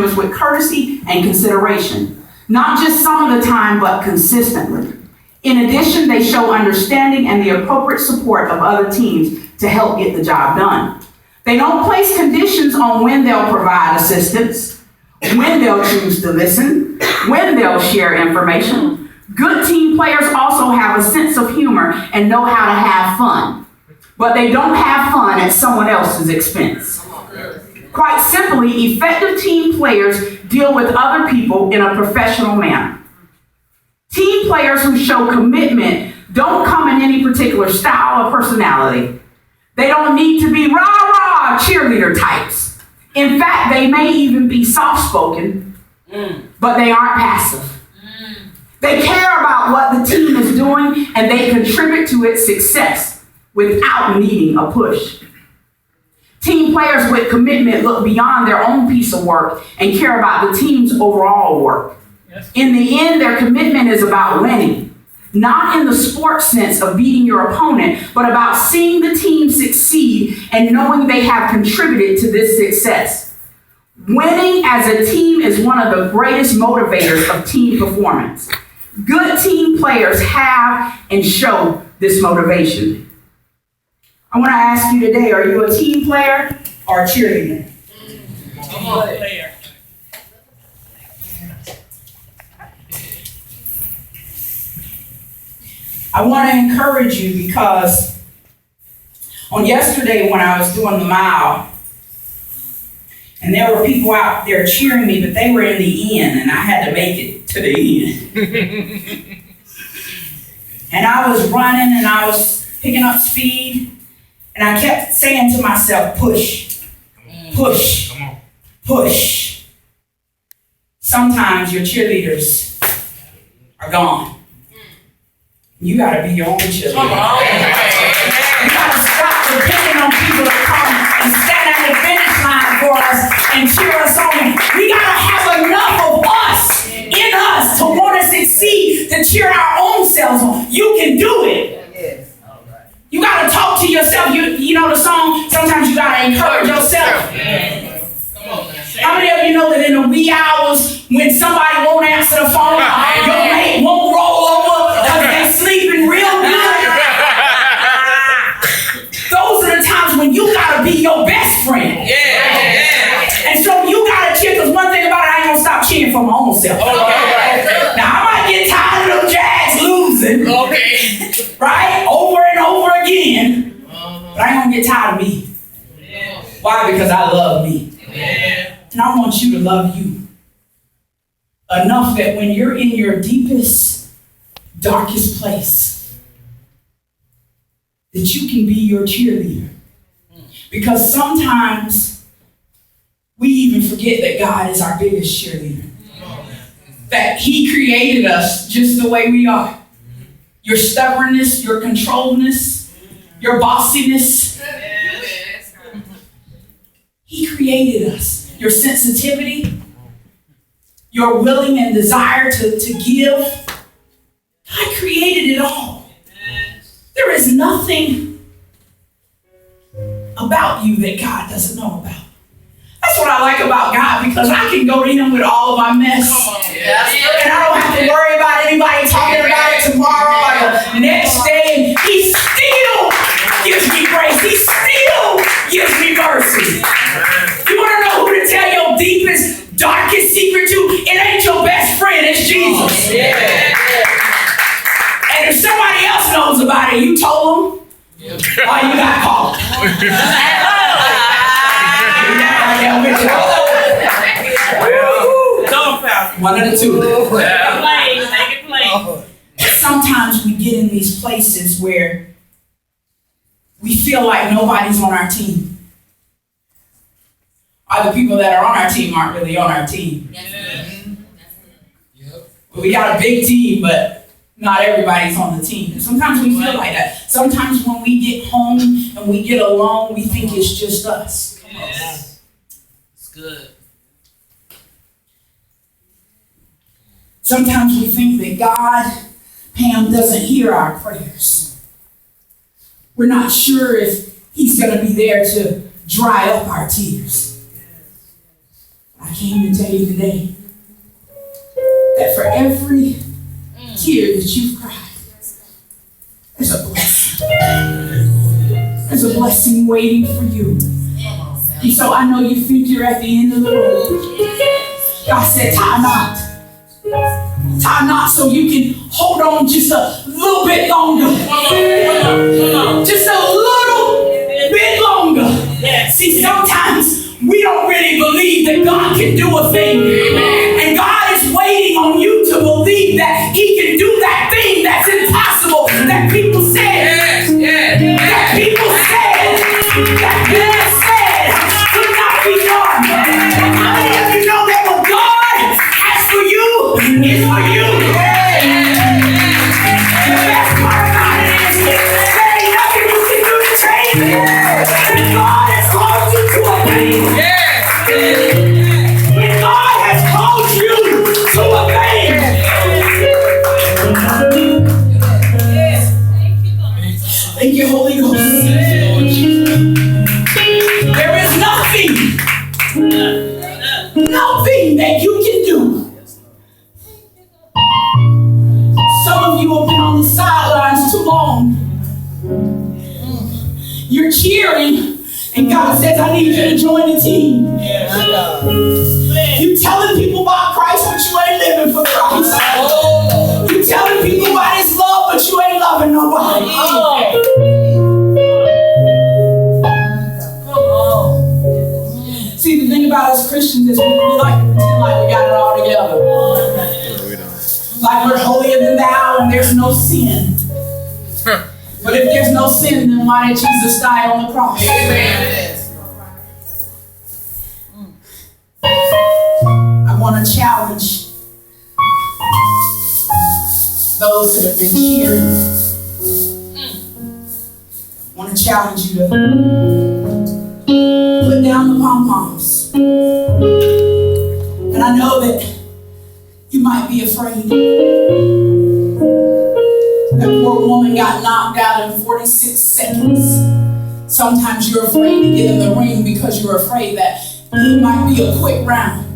members with courtesy and consideration, not just some of the time, but consistently. In addition, they show understanding and the appropriate support of other teams to help get the job done. They don't place conditions on when they'll provide assistance, when they'll choose to listen, when they'll share information. Good team players also have a sense of humor and know how to have fun, but they don't have fun at someone else's expense. Quite simply, effective team players deal with other people in a professional manner. Team players who show commitment don't come in any particular style or personality. They don't need to be rah-rah cheerleader types. In fact, they may even be soft-spoken, but they aren't passive. They care about what the team is doing, and they contribute to its success without needing a push. Team players with commitment look beyond their own piece of work and care about the team's overall work. In the end, their commitment is about winning, not in the sports sense of beating your opponent, but about seeing the team succeed and knowing they have contributed to this success. Winning as a team is one of the greatest motivators of team performance. Good team players have and show this motivation. I want to ask you today, are you a team player or a cheerleader? Player. I want to encourage you because on yesterday when I was doing the mile, and there were people out there cheering me, but they were in the end, and I had to make it to the end. And I was running, and I was picking up speed, and I kept saying to myself, push, push, push. Sometimes your cheerleaders are gone. You got to be your own cheerleader. You got to stop depending on people to come and stand at the finish line for us and cheer us on. We got to have enough of us in us to want to succeed, to cheer our own selves on. You can do it. You got to talk to yourself. You know the song, sometimes you got to encourage yourself. How many of you know that in the wee hours when somebody won't answer the phone, your mate won't roll over because they're sleeping real good? Those are the times when you got to be your best friend. And so you got to cheer, because one thing about it, I ain't going to stop cheering for my own self. Now, I might get tired of them Jags losing, right? Over and over again. But I ain't going to get tired of me. Why? Because I love me. And I want you to love you enough that when you're in your deepest, darkest place, that you can be your cheerleader. Because sometimes we even forget that God is our biggest cheerleader. That He created us just the way we are. Your stubbornness, your controlledness, your bossiness. He created us. Your sensitivity, your willing and desire to give. God created it all. There is nothing about you that God doesn't know about. That's what I like about God, because I can go to Him with all of my mess. And I don't have to worry about anybody talking about it tomorrow or the next day. And He still gives me grace. He still gives me mercy. You want to know who to tell your deepest, darkest secret to? It ain't your best friend, it's Jesus. And if somebody else knows about it, you told them, or you got caught. One of the two. Sometimes we get in these places where we feel like nobody's on our team. Or the people that are on our team aren't really on our team. We got a big team, but not everybody's on the team. And sometimes we feel like that. Sometimes when we get home and we get alone, we think it's just us. It's good. Sometimes we think that God, Pam, doesn't hear our prayers. We're not sure if He's going to be there to dry up our tears. I I came to tell you today that for every tear that you've cried, there's a blessing. There's a blessing waiting for you. And so I know you think you're at the end of the road. God said, tie not. Tie not so you can hold on just a little bit longer. Just a little bit longer. See, sometimes we don't really believe that God can do a thing. And God is waiting on you to believe that He can do that thing that's impossible. That people said. That people said. That people said could not be done. How many of you know that what God has for you is for you? The best part about it is there ain't nothing you can do to change it. And God has called you to a thing. When God has called you to a thing. Thank you, Holy Ghost. There is nothing that you can do. Some of you have been on the sidelines too long. You're cheering, and God says, I need you to join the team. You telling people about Christ, but you ain't living for Christ. You telling people about His love, but you ain't loving nobody. See, the thing about us Christians is we like to pretend like we got it all together. No, we don't. Like we're holier than thou and there's no sin. But if there's no sin, then why did Jesus die on the cross? Amen. I want to challenge those that have been cheering. I want to challenge you to put down the pom-poms. And I know that you might be afraid. That poor woman got knocked out in 46 seconds. Sometimes you're afraid to get in the ring because you're afraid that it might be a quick round.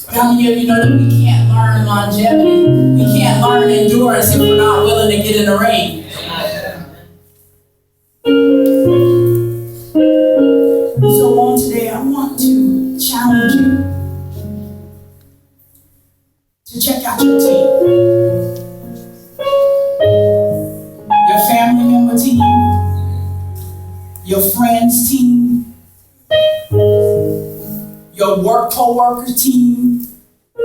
But how many of you know that we can't learn longevity? We can't learn endurance if we're not willing to get in the ring. So on today, I want to challenge you to check out your team. Your family member team. Your friends team. Your work co-worker team. I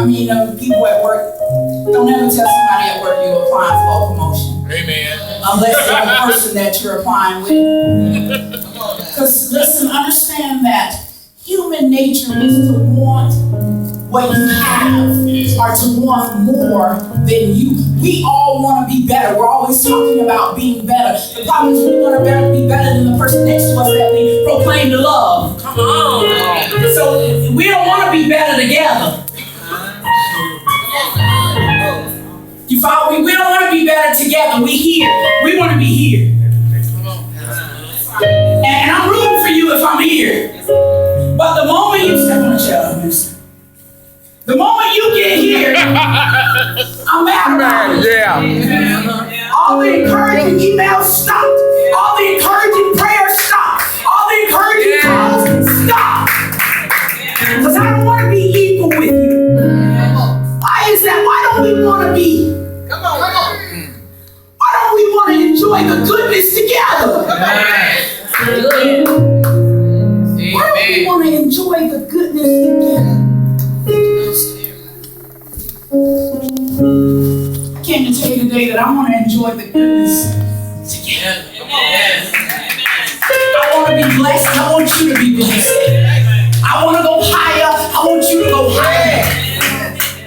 mean, people at work, don't ever tell somebody at work you're applying for a promotion. Amen. Unless you're the person that you're applying with. Because listen, understand that human nature is to want what you have or to want more than you. We all want to be better. We're always talking about being better. The problem is we want to be better than the person next to us that we proclaim to love. Come on. So we don't want to be better together. You follow me? We don't want to be better together. We here. We want to be here. And I'm rooting for you if I'm here. But the moment you step on the chair, mister. The moment you get here, I'm mad about it. Yeah. All the encouraging emails stopped. All the encouraging prayers stopped. All the encouraging calls stopped. Because I don't want to be equal with you. Why is that? Why don't we want to be? Come on. Why don't we want to enjoy the goodness together? Why don't we want to enjoy the goodness together? I came to tell you today that I want to enjoy the goodness together. I want to be blessed. I want you to be blessed. I want to go higher. I want you to go higher.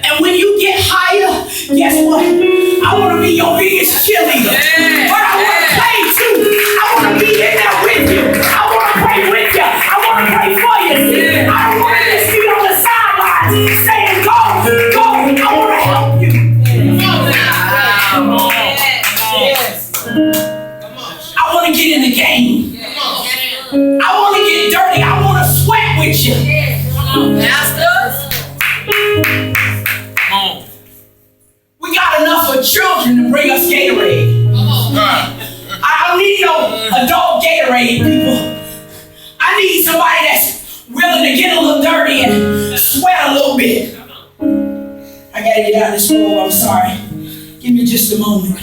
And when you get higher, guess what? I want to be your biggest cheerleader. But I want to play too. I want to be in there with you. I want to pray with you. I want to pray for you. I don't want to just be on the sidelines saying, go. I want to help you. I want to get in the game. I want to get dirty. I want to sweat you. We got enough for children to bring us Gatorade. I don't need no adult Gatorade, people. I need somebody that's willing to get a little dirty and sweat a little bit. I gotta get out of this room, I'm sorry. Give me just a moment.